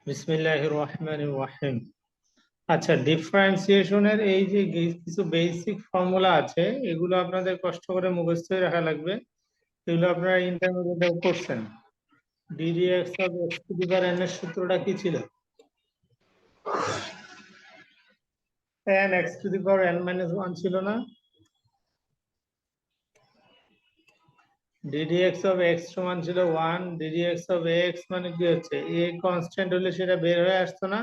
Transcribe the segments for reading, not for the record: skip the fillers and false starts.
বিসমিল্লাহির রহমানির রহিম। আচ্ছা, ডিফারেন্সিয়েশনের এই যে কিছু বেসিক ফর্মুলা আছে, এগুলো আপনাদের কষ্ট করে মুখস্থ রাখা লাগবে। এগুলো আপনারা ইন্টারমিডিয়েটেও করছেন। Ddx of x two the power N এর সূত্রটা কি ছিল? tan x two the power N minus one ছিল না? ডিডিএক্স অফ এক্স সমান ছিল ওয়ান, ডিডিএক্স অফ এক্স মানে কি হচ্ছে, এ কনস্ট্যান্ট হলে সেটা বের হয়ে আসতো না?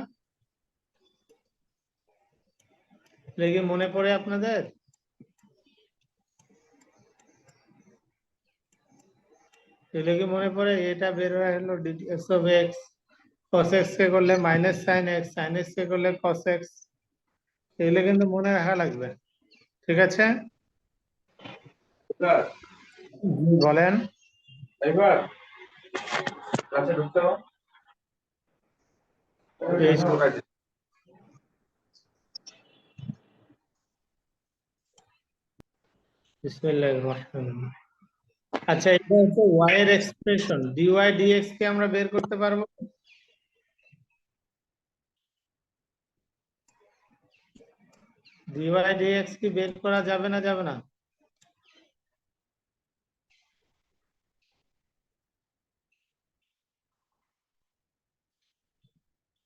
লেগে মনে পড়ে আপনাদের? এগুলো কি মনে পড়ে? এটা বের হয়ে হলো d d x of x, cos x কে করলে minus sine x, sine x কে করলে cos x। এগুলো কিন্তু মনে রাখা লাগবে, ঠিক আছে? জি, বলেন। এবার ক্লাসে ঢুকতে হবে। বিসমিল্লাহির রহমানির রহিম। আচ্ছা, এটা হচ্ছে y এর এক্সপ্রেশন, dy dx কে আমরা বের করতে পারবো? dy dx কি বের করা যাবে না যাবে না?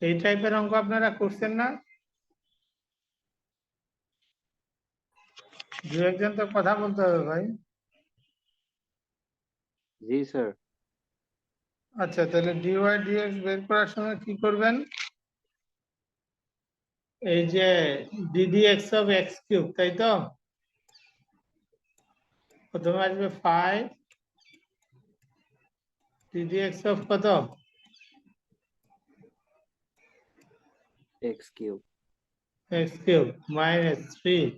এই টাইপের অঙ্ক আপনারা করছেন না? দু একজন তো কথা বলতে হবে ভাই। জি স্যার। আচ্ছা, তাহলে dy dx বের করার সময় কি করবেন? এই যে ddx অফ এক্স কিউব, তাই তো? প্রথমে আসবে 5 ddx অফ কত? X cube x cube minus 3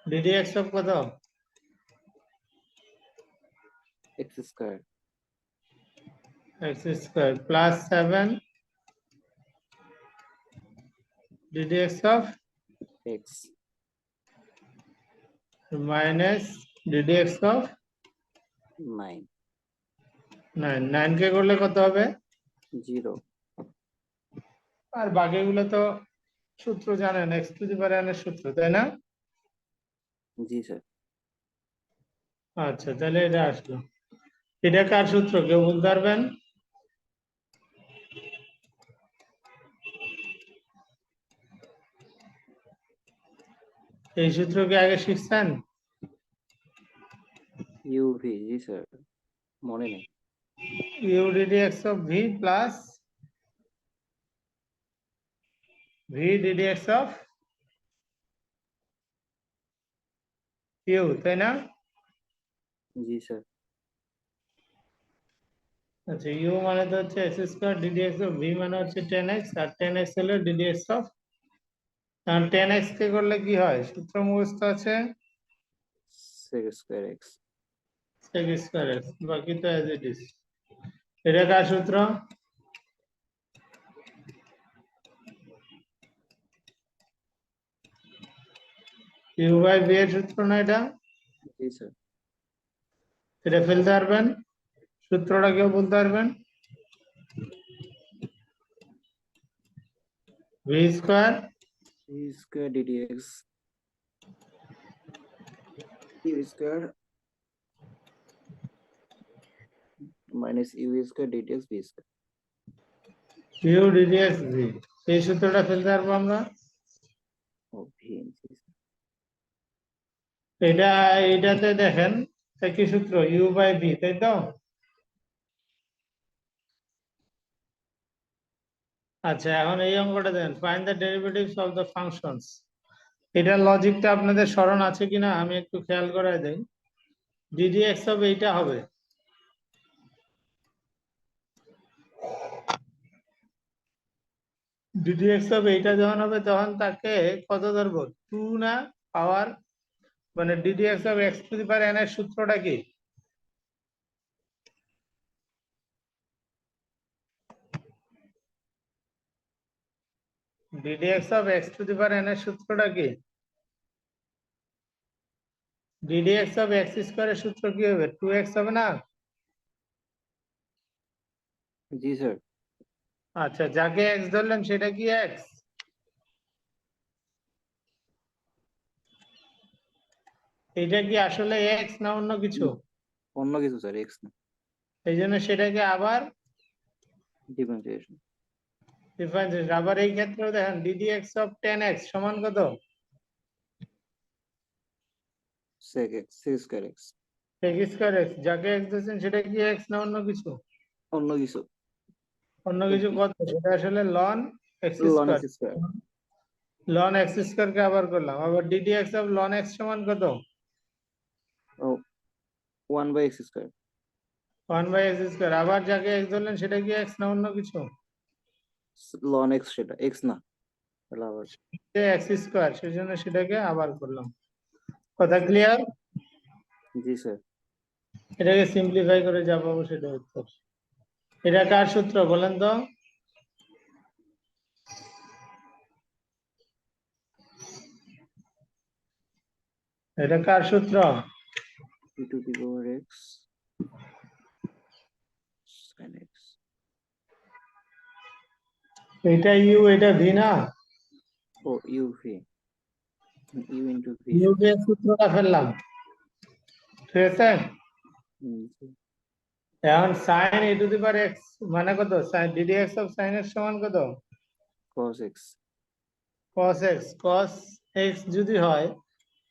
ddx of কত? X square x square plus 7 ddx of x minus ddx of 9 9। 9 কে করলে কত হবে? 0। আর বাকিগুলো তো সূত্র জানেন, x two the power n এর সূত্র, তাই না? জি স্যার। আচ্ছা, তাহলে এটা আসলো। এটা কার সূত্র কেউ বলতে পারবেন? এই সূত্র কি আগে শিখছেন? ইউভি, জি স্যার, মনে নেই। u ddx of v plus v ddx of u, তাই না? জি স্যার। আচ্ছা, u মানে তো হচ্ছে x square, ddx of v মানে হচ্ছে 10x, আর 10x হলো ddx of, আর 10x কে করলে কি হয়? সূত্র মুখস্থ আছে, sec square X. sec square x, বাকি তো as it is। এটা কার সূত্র? u বাই v এর সূত্র না এটা? জি স্যার। এটা ফেলতে পারবেন? সূত্রটা কেউ বলতে পারবেন? v square V square DDX U square minus U square DDX V square. u ddx v, এই সূত্রটা ফেলতে পারবো আমরা? ও ভি, জি স্যার। এটা এটাতে দেখেন একই সূত্র, u বাই v, তাই তো? আচ্ছা, এখন এই অঙ্কটা দেন, find the derivatives of the functions. এটার লজিকটা আপনাদের স্মরণ আছে কিনা আমি একটু খেয়াল করাই দেই। ddx অফ এইটা হবে, ddx অফ এইটা যখন হবে তখন তাকে কত ধরবো, 2 না পাওয়ার, মানে ddx of x two the power n এর সূত্রটা কি? ddx of x two the power n এর সূত্রটা কি? ddx অফ x স্কয়ারের সূত্র কি হবে? 2x হবে না? জি স্যার। আচ্ছা, যাকে এক্স ধরলেন সেটা কি এক্স? এটা কি আসলে এক্স না অন্য কিছু? অন্য কিছু স্যার, এক্স না। এই জন্য সেটাকে আবার ডিফারেন্সিয়েশন। ডিফারেন্সিয়েশন। আবার এই ক্ষেত্রেও দেখেন ডিডি এক্স অফ 10x সমান কত? Sec X, sec square X. X square X. যাকে এক্স ধরছেন সেটা কি এক্স না অন্য কিছু? অন্য কিছু। অন্য কিছু কত? সেটা আসলে ln x ln square. X square. Ln x square কে আবার করলাম, আবার d d x of ln x সমান কত? ও 1/x স্কয়ার। 1/x square. আবার যাকে এক্স ধরলেন সেটা কি এক্স না অন্য কিছু? লন এক্স, সেটা এক্স না, তাহলে আবার। এক্স স্কয়ার, সেই জন্য সেটাকে আবার করলাম। কথা ক্লিয়ার? জি স্যার। এটাকে সিম্পলিফাই করে যা পাবো সেটা উত্তর। এটা কার সূত্র বলেন তো? এটা কার সূত্র? e to the power x sin x। এটা ইউ, এটা ভি না? ও u v, u into v. U কে সূত্রটা ফেললাম, ঠিক আছে? এখন sine e to the power x মানে কত? Sine d d x of sine x সমান কত? cos x। Cos x. Cos x যদি হয়,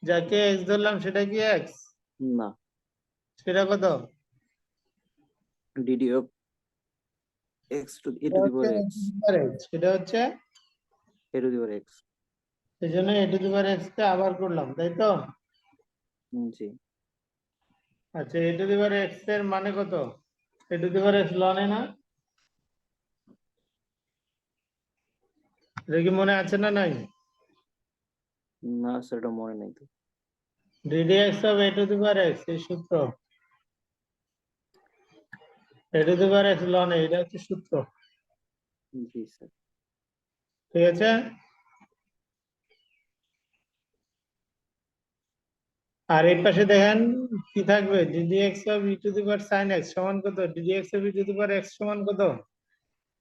যাকে এক্স ধরলাম সেটা কি এক্স? না, সেটা কত? dd of x to e to the power x। সেটা হচ্ছে a to the power x। এই জন্য এ টু দি পাওয়ার এক্স কে আবার করলাম, তাই তো? জি। আচ্ছা, এ টু দি পাওয়ার এক্স এর মানে কত? E to the power x ln e না? এটা কি মনে আছে না নাই? না স্যার, এটা মনে নাই তো। D d x of e to the power x, এই সূত্র। E to the power x ln e, এটা হচ্ছে সূত্র, জি স্যার। ঠিক আছে? আর এই পাশে দেখেন কি থাকবে, DD x of e to the power sine x সমান কত? DD x of e to the power x সমান কত?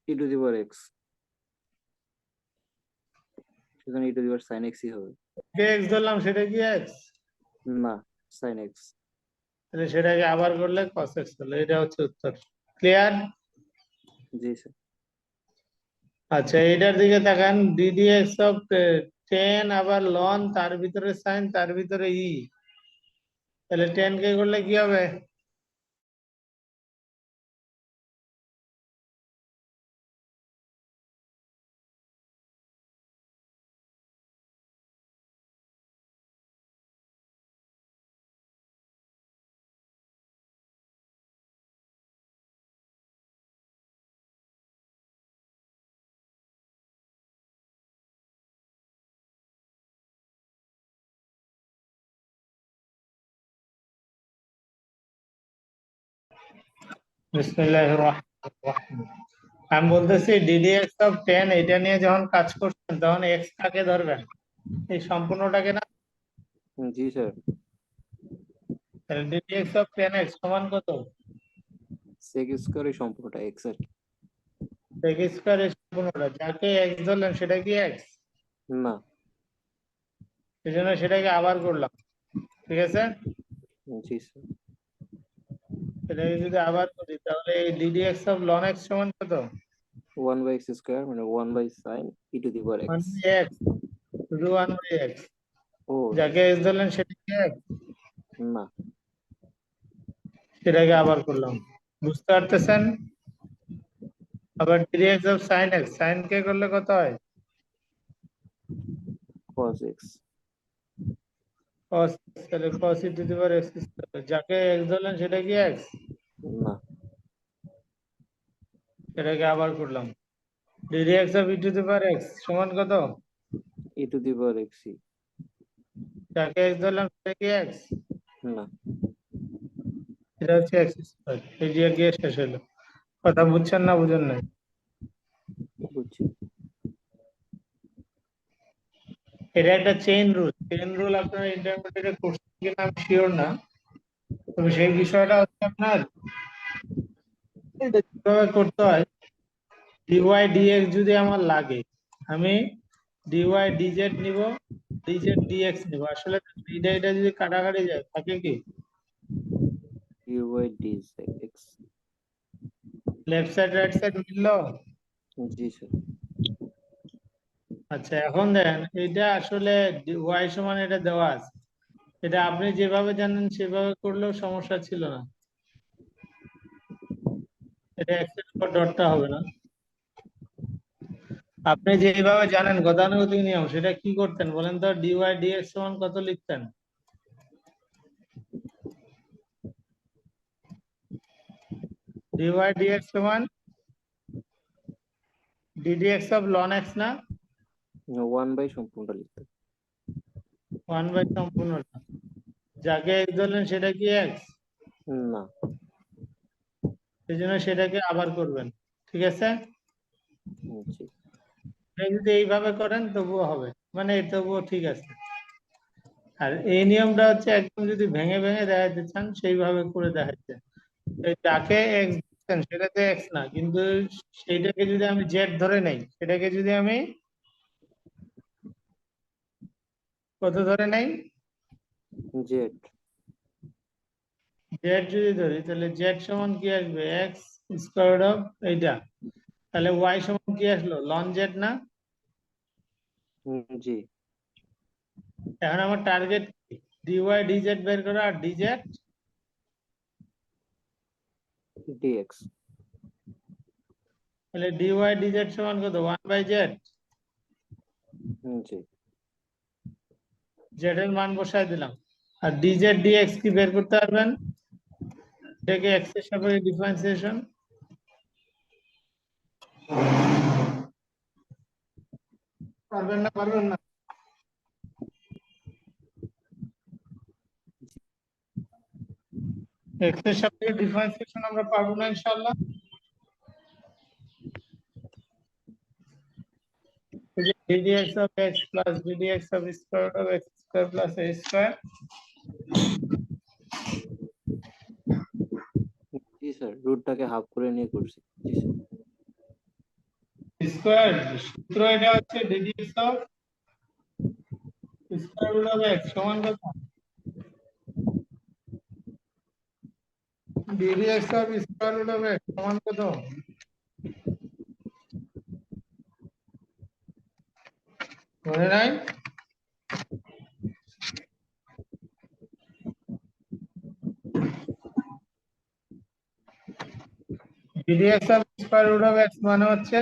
e to the power x, সেখানে e to the power sin x ই হবে। যে এক্স ধরলাম সেটা কি এক্স? না, sin x। তাহলে সেটাকে আবার করলে কস এক্স হলো। এটা হচ্ছে উত্তর। ক্লিয়ার? জি স্যার। আচ্ছা, এটার দিকে তাকান, ডিডি এক্স অফ 10 আবার লন, তার ভিতরে সাইন, তার ভিতরে ই, তাহলে 10 কে করলে কি হবে? বিসমিল্লাহির রহমানির রহিম। আমি বলতেছি ডিডি এক্স অফ 10 এটা নিয়ে যখন কাজ করছেন তখন এক্স কাকে ধরবেন? এই সম্পূর্ণটাকে না? জি স্যার। তাহলে ডিডি এক্স অফ 10x সমান কত? sec স্কয়ার এই সম্পূর্ণটা x আর কি। সেক স্কয়ার এর সম্পূর্ণটা, যাকে এক্স ধরলেন সেটা কি এক্স? না। এই জন্য সেটাকে আবার করলাম, ঠিক আছে? জি স্যার। সেটাকে যদি আবার করি তাহলে এই DD x of ln x সমান কত? 1/x স্কয়ার মানে 1/sin e to the power x। 1/x, শুধু 1/x। ও যাকে এক্স ধরলেন সেটা কি এক্স? না। সেটাকে আবার করলাম, বুঝতে পারতেছেন? আবার d d x of sine x, sine কে করলে কত হয়? cos x। cos, তাহলে cos e to the power x square. যাকে এক্স ধরলেন সেটা কি এক্স? না। সেটাকে আবার করলাম, d d x of e to the power x সমান কত? e to the power x ই। যাকে এক্স ধরলাম সেটা কি এক্স? না। এটা হচ্ছে এক্স স্কয়ার। এই যে গিয়ে শেষ হলো। কথা বুঝছেন না বুঝেন নাই? বুঝছি। এটা একটা চেইন রুল। চেইন রুল আপনারা ইন্টারমিডিয়েটে করছেন কিনা আমি শিওর না, তবে সেই বিষয়টা হচ্ছে আপনার এটা কিভাবে করতে হয় ডিওয়াই ডিএক্স যদি আমার লাগে, আমি ডিওয়াই ডিজেড নিব, ডিজেড ডিএক্স নিব। আসলে এটা যদি কাটাকাটি যায় থাকে কি dy dx left side right side মিললো? জি স্যার আচ্ছা, এখন দেখেন এটা আসলে ওয়াই সমান এটা দেওয়া আছে, এটা আপনি যেভাবে জানেন সেভাবে করলেও সমস্যা ছিল না। এটা এক্স এর উপর ডটটা হবে না। আপনি যেভাবে জানেন গতানুগতিক নিয়ম, সেটা কি করতেন বলেন তো? ডিওয়াই ডিএক্স সমান কত লিখতেন? ডিওয়াই ডিএক্স সমান ডিডিএক্স অফ লন এক্স না? 1 বাই সম্পূর্ণটা লিখতে হবে। 1 বাই সম্পূর্ণটা। যাকে এক্স ধরলেন সেটা কি এক্স? না সেই জন্য সেটাকে আবার করবেন, ঠিক আছে? জি আপনি যদি এইভাবে করেন তবুও হবে, মানে তবুও ঠিক আছে। আর এই নিয়মটা হচ্ছে একদম যদি ভেঙে ভেঙে দেখাতে চান সেইভাবে করে দেখাচ্ছে। যাকে এক্স দিচ্ছেন সেটাতে এক্স না, কিন্তু সেইটাকে যদি আমি জেড ধরে নেই, সেটাকে যদি আমি কত ধরে নেই, জেড জেড যদি ধরি, তাহলে জেড সমান কি আসবে? এক্স স্কোয়ার রুট অফ এইটা। তাহলে ওয়াই সমান কি আসলো? লন জেড না? জি এখন আমার টার্গেট ডিওয়াই ডিজেড বের করা, আর ডিজেড ডিএক্স তাহলে ডিওয়াই ডিজেড সমান কত? 1/z। জি জেড এর মান বসায় দিলাম। আর ডিজেড ডিএক্স কি বের করতে পারবেন? এটাকে এক্স এর সাপেক্ষে ডিফারেন্সিয়েশন। পারবেন না? পারবেন না? এক্স এর সাপেক্ষে ডিফারেন্সিয়েশন আমরা পারবো না ইনশাআল্লাহ। ddx of x plus ddx of square root of x square plus a square জি স্যার রুটটাকে হাফ করে নিয়ে করছি জি স্যার স্কয়ার সূত্র এটা হচ্ছে ddx of square root of x সমান কত? ddx of square root of x সমান কত? মনে নাই? ddx of square root of x মানে হচ্ছে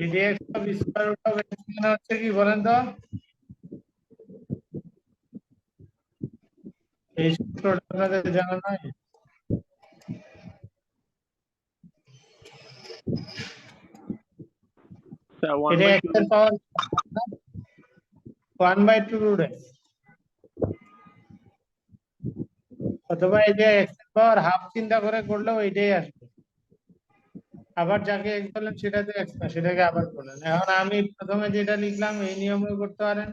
ddx of square root of x মানে হচ্ছে কি বলেন তো? এই সূত্রটা আপনাদের জানা নাই? এটা x এর পাওয়ার 1/2 root x, অথবা এই যে x এর পাওয়ার হাফ চিন্তা করে করলেও এইটাই আসবে। আবার যাকে x বললেন সেটাতে x না, সেটাকে আবার করলেন। এখন আমি প্রথমে যেটা লিখলাম এই নিয়মেও করতে পারেন,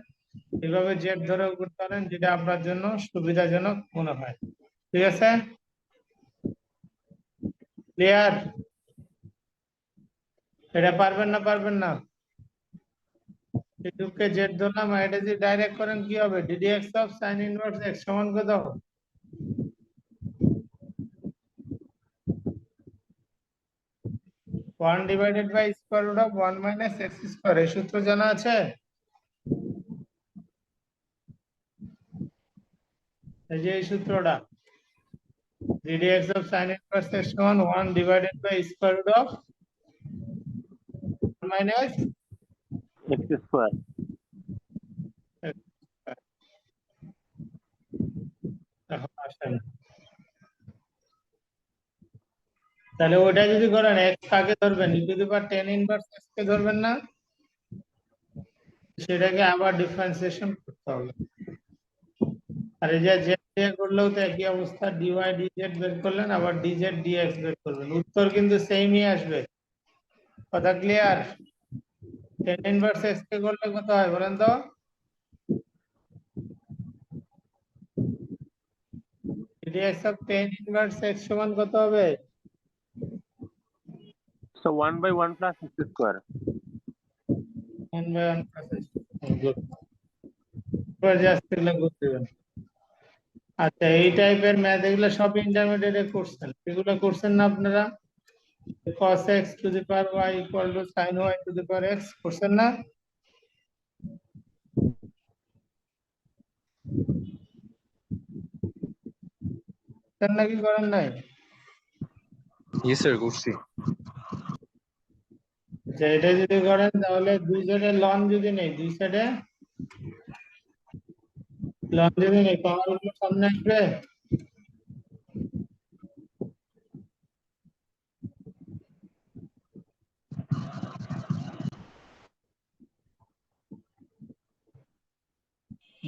এভাবে জেড ধরেও করতে পারেন, যেটা আপনার জন্য সুবিধাজনক মনে হয়। ঠিক আছে? ক্লিয়ার? এটা পারবেন না? পারবেন না? এটুকুকে জেড ধরলাম, আর এটা যদি ডাইরেক্ট করেন কি হবে? ddx of sin inverse x সমান কত? One divided by square root of 1 minus X square. এই সূত্র জানা আছে? এই যে এই সূত্রটা, ddx of sin inverse x সমান 1 divided by square root of 1 minus x square. x square। এখন আসেন, তাহলে ওটা যদি করেন x কাকে ধরবেন? e to the power tan inverse x কে ধরবেন না? সেটাকে আবার ডিফারেন্সিয়েশন করতে হবে। আর এই যে z দিয়ে করলেও তো একই অবস্থা, dy dz বের করলেন, আবার dz dx বের করবেন, উত্তর কিন্তু সেমই আসবে। কথা ক্লিয়ার? tan ইনভার্স x কে করলে কত হয় বলেন তো? ddx of tan inverse x সমান কত হবে? So 1 by 1 plus x square. 1 by 1 plus x. Good. এবার just এগুলো করতে হবে। আচ্ছা, এই টাইপের ম্যাথ এগুলো সব ইন্টারমিডিয়েটে করছেন, এগুলো করছেন না আপনারা? cos x to the power y equal to sin y to the power x করছেন না? করছেন নাকি করেন নাই? জি স্যার করছি। আচ্ছা, এটা যদি করেন তাহলে দুই সাইডে লন যদি নেই, দুই সাইডে লন যদি নেই, পাওয়ার গুলো সামনে আসবে।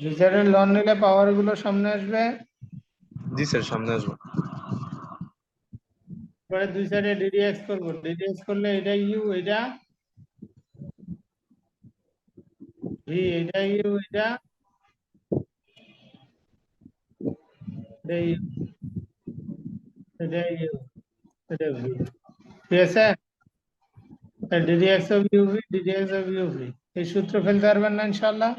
দুই সাইডে লন নিলে পাওয়ার গুলো সামনে আসবে। জি স্যার সামনে আসবো। পরে দুই সাইডে ডিডিএক্স করবো, ডিডিএক্স করলে এটা ইউ, এটা ভি, এটা ইউ, এটা ইউ, এটা ইউ, এটা ভি। ঠিক আছে, ddx of UV, ddx of UV, এই সূত্র ফেলতে পারবেন না ইনশাল্লাহ?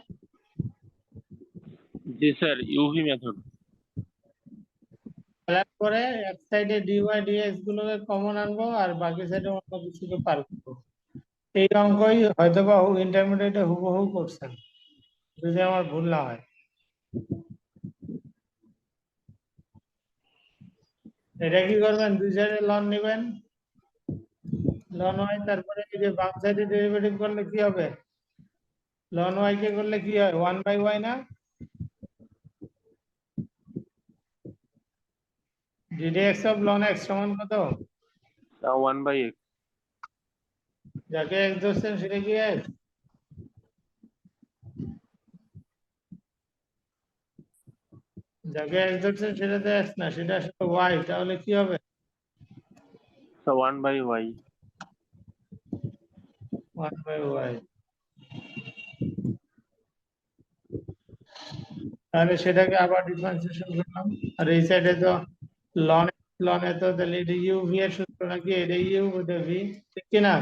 Yes, sir. UV method. ফেলার পরে এক সাইডে ডিওয়াই ডিএক্স গুলোকে কমন আনবো আর বাকি সাইডে অন্য কিছুকে পার করবো। এই অঙ্কই হয়তোবা ইন্টারমিডিয়েটে হুবহু করছেন, যদি আমার ভুল না হয়। এটা কি করবেন, দুই সাইডে লন নেবেন, লন ওয়াই, তারপরে এই যে বাম সাইডে ডেরিভেটিভ করলে কি হবে? লন ওয়াই কে করলে কি হয়, 1/y না? ডিডিএক্স অফ লন এক্স সমান কত? 1 by x. যাকে এক্স ধরছেন সেটা কি এক্স? যাকে এক্স ধরছেন সেটা তো এক্স না, সেটা আসলে ওয়াই, তাহলে কি হবে? So 1 by y. 1/y। তাহলে সেটাকে আবার ডিফারেন্সিয়েশন করলাম, আর এই সাইডে তো লন, লনে তো তাহলে এটা ইউ ভি এর সূত্র নাকি, এটা ইউ, এটা ভি, ঠিক কি না?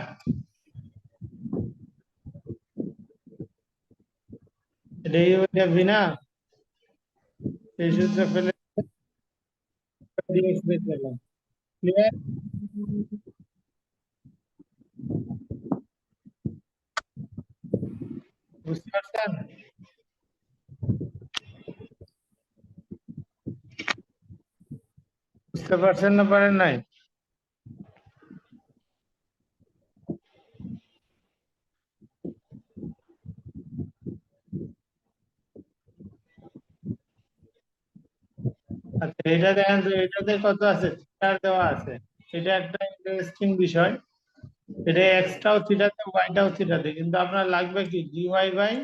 এটা ইউ, এটা ভি না? এই সূত্র ফেলে ডিএক্স বের করলাম। ক্লিয়ার? বুঝতে পারছেন? বুঝতে পারছেন না পারেন নাই? আচ্ছা, এটা দেখেন তো, এটাতে কত আছে, থিটার দেওয়া আছে। এটা একটা ইন্টারেস্টিং বিষয়, এটা এক্সটাও থিটাতে, ওয়াইটাও থিটাতে, কিন্তু আপনার লাগবে কি, ডিওয়াই বাই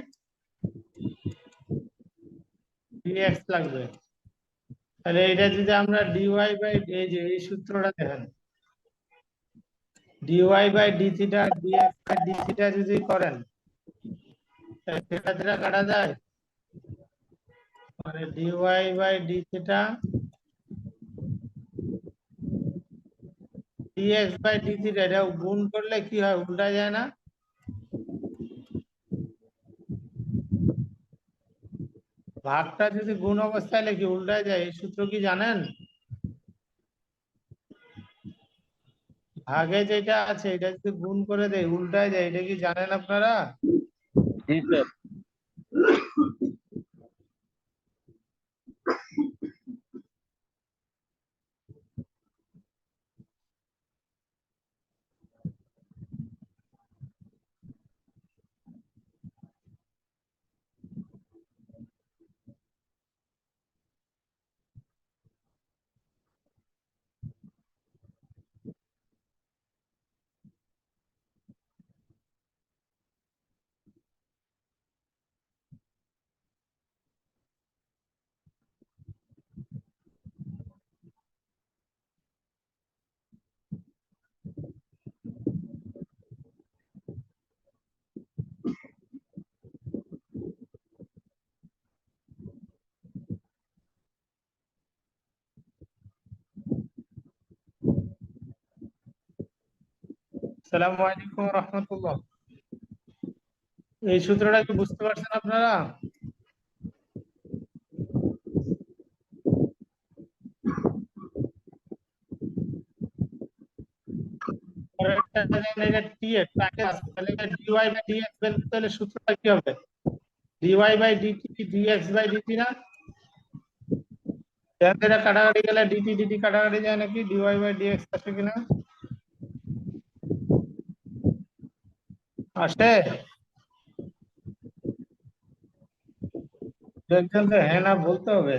ডিএক্স লাগবে। তাহলে এটা যদি আমরা ডিওয়াই বাই, এই যে এই সূত্রটা দেখেন, DY by D theta DX by D theta যদি করেন, তাহলে থিটা থিটা কাটা যায়, মানে DY by D theta DX by D theta, এটা গুণ করলে কি হয়, উল্টা যায় না? ভাগটা যদি গুণ অবস্থায় লিখি উল্টায় যায়, এই সূত্র কি জানেন? ভাগে যেটা আছে এটা যদি গুণ করে দেয় উল্টায় যায়, এটা কি জানেন আপনারা? Yes, sir. আসসালামু আলাইকুম রহমতুল্লাহ। এই সূত্রটা কি বুঝতে পারছেন আপনারা? পরেরটা জানেন এটা dx তাকে আছে, তাহলে এটা dy বাই dx বের করতে হলে সূত্রটা কি হবে? dy by dt dx by dt না? দেখেন তো এটা কাটাকাটি গেলে dt dt কাটাকাটি যায় নাকি? dy বাই dx আসে কিনা? আসে? দেখছেন তো, হ্যাঁ না বলতে হবে।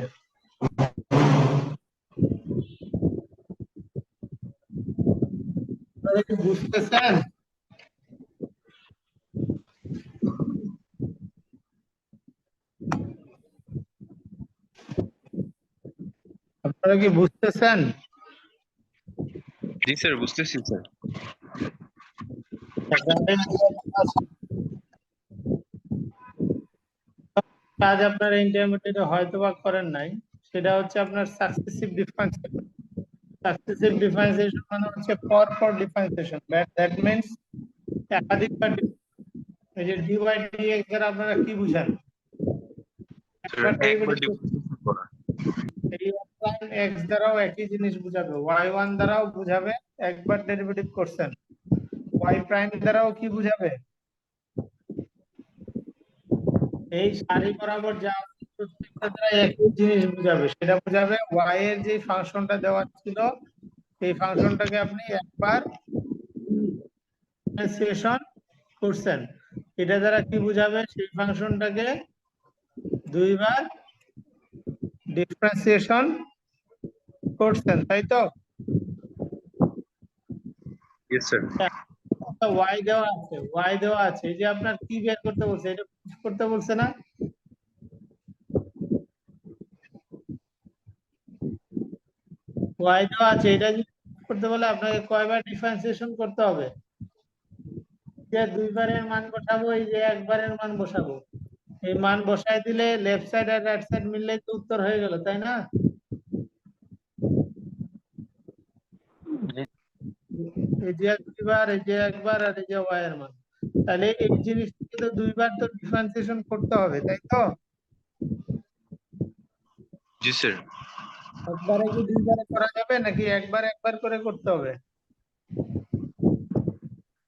আপনারা কি বুঝতেছেন? আপনারা কি বুঝতেছেন? জি স্যার, বুঝতেছি স্যার। কাজ আপনারা ইন্টারমিডিয়েটে হয়তো বা করেন নাই, সেটা হচ্ছে আপনার সাকসেসিভ ডিফারেন্সিয়েশন। সাকসেসিভ ডিফারেন্সিয়েশন মানে হচ্ছে পর পর ডিফারেন্সিয়েশন, দ্যাট মিন্স একাধিকবার এই যে ডি বাই ডি এক্স দ্বারা আপনারা কি বুঝান? স্যার একবার একবার ডেরিভেটিভ ডিফারেন্সিয়েশন করা। এই ওয়ান এক্স দ্বারাও একই জিনিস বুঝাবে, ওয়াই ওয়ান দ্বারাও বুঝাবে, একবার ডেরিভেটিভ করছেন। ওয়াই প্রাইম দ্বারাও কি বুঝাবে? এই সারি বরাবর যা প্রত্যেকটা দ্বারা একই জিনিস বুঝাবে, সেটা বুঝাবে ওয়াই এর যে ফাংশনটা দেওয়া ছিল এই ফাংশনটাকে আপনি একবার ডিফারেন্সিয়েশন করছেন, এটা দ্বারা কি বুঝাবে? সেই ফাংশনটাকে দুইবার ডিফারেন্সিয়েশন করছেন, তাই তো? Yes sir. ওয়াই দেওয়া আছে, ওয়াই দেওয়া আছে, এই যে আপনার কি বের করতে বলছে, এটা proof করতে বলছে না? ওয়াই দেওয়া আছে, এটা যদি proof করতে বলে আপনাকে কয়বার ডিফারেন্সিয়েশন করতে হবে? যে দুইবারের মান বসাবো, এই যে একবারের মান বসাবো, এই মান বসাই দিলে লেফট সাইড আর রাইট সাইড মিললে তো উত্তর হয়ে গেল, তাই না? এই যে দুইবার, এই যে একবার, আর এই যে ওয়াই এর মান, তাহলে এই জিনিসটাকে তো দুইবার তো ডিফারেন্সিয়েশন করতে হবে, তাই তো? জি স্যার। একবারে কি দুইবারে করা যাবে নাকি একবার একবার করে করতে হবে?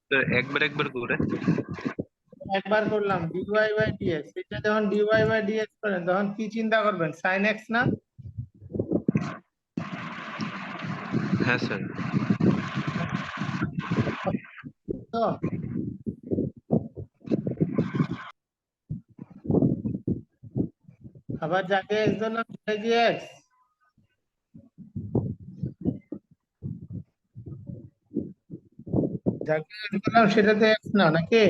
স্যার একবার একবার করে। একবার করলাম ডিওয়াই বাই ডিএক্স, এটা যখন ডিওয়াই বাই ডিএক্স করেন তখন কি চিন্তা করবেন? সাইন এক্স না? হ্যাঁ স্যার। তো আবার যাকে এক্স ধরলাম সেটা কি এক্স? যাকে এক্স ধরলাম সেটা তো এক্স না নাকি?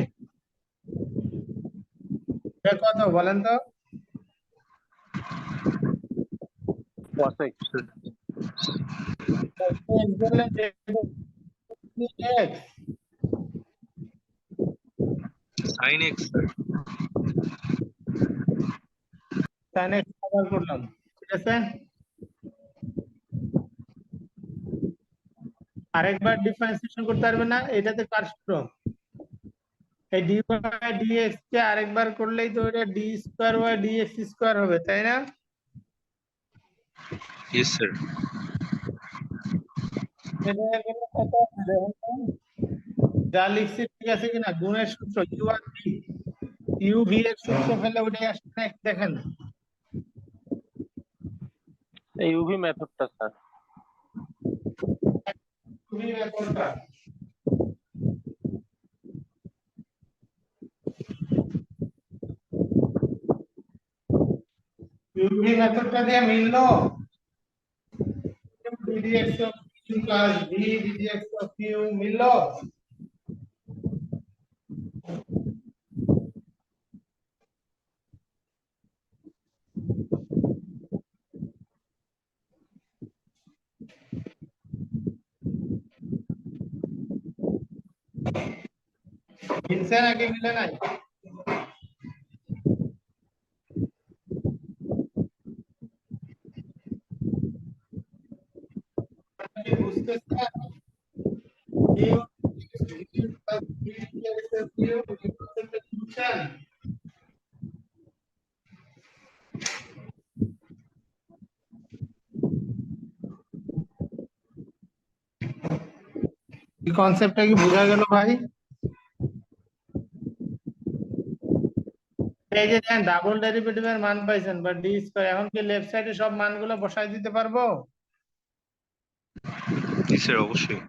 এটা কত বলেন তো? cos x যাকে এক্স ধরলেন সেটা কি X? Sine X sir. Sine X আবার করলাম, ঠিক আছে? আরেকবার ডিফারেন্সিয়েশন করতে পারবে না, এটাতে কার সূত্র? এই ডি বাই ডিএক্স কে আরেকবার করলেই তো এটা D square by DX square হবে, তাই না? Yes sir. এটা গেলে কত হবে দেখেন তো? যা লিখছি ঠিক আছে কিনা? গুণের সূত্র ইউ আর ভি, ইউ ভি এর সূত্র ফেলে ওটাই আসছে না, দেখেন। এই ইউভি মেথডটা স্যার ইউভি মেথডটা, ইউভি মেথডটা দিয়ে মিললো d d x of q plus v d d x of q মিললো? মিলছে নাকি মিলে নাই? কি বুঝতেছেন? কনসেপ্ট দিয়ে ওই কনসেপ্টে বুঝছেন? এই কনসেপ্টটা কি বোঝা গেল ভাই? এই যে দেখেন ডাবল ডেরিভেটিভের মান পাইছেন বা ডি স্কয়ার, এখন কি লেফট সাইডে সব মানগুলো বসাই দিতে পারবো? জি স্যার অবশ্যই।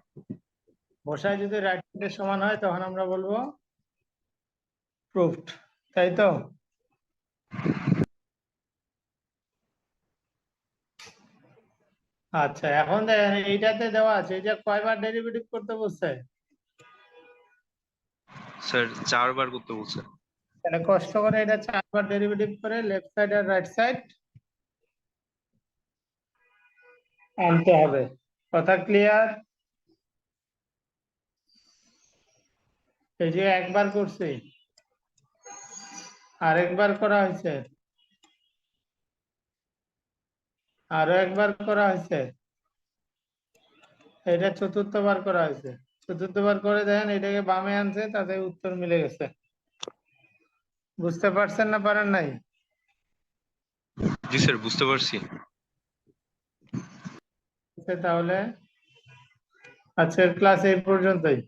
বসাই যদি রাইট সাইডের সমান হয় তখন আমরা বলবো প্রুফড, তাই তো? আচ্ছা, এখন দেখেন এইটাতে দেওয়া আছে, এটা কয়বার ডেরিভেটিভ করতে বলছে? স্যার 4 বার করতে বলছে। তাহলে কষ্ট করে এটা 4বার ডেরিভেটিভ করে লেফট সাইড আর রাইট সাইড আনতে হবে। কথা ক্লিয়ার? এই যে একবার করছি, আরেকবার করা হয়েছে, আরো একবার করা হয়েছে, এটা চতুর্থবার করা হয়েছে। চতুর্থবার করে দেখেন এটাকে বামে আনছে, তাতে উত্তর মিলে গেছে। বুঝতে পারছেন না পারেন নাই? জি স্যার বুঝতে পারছি। তাহলে আজকের ক্লাস এই পর্যন্তই।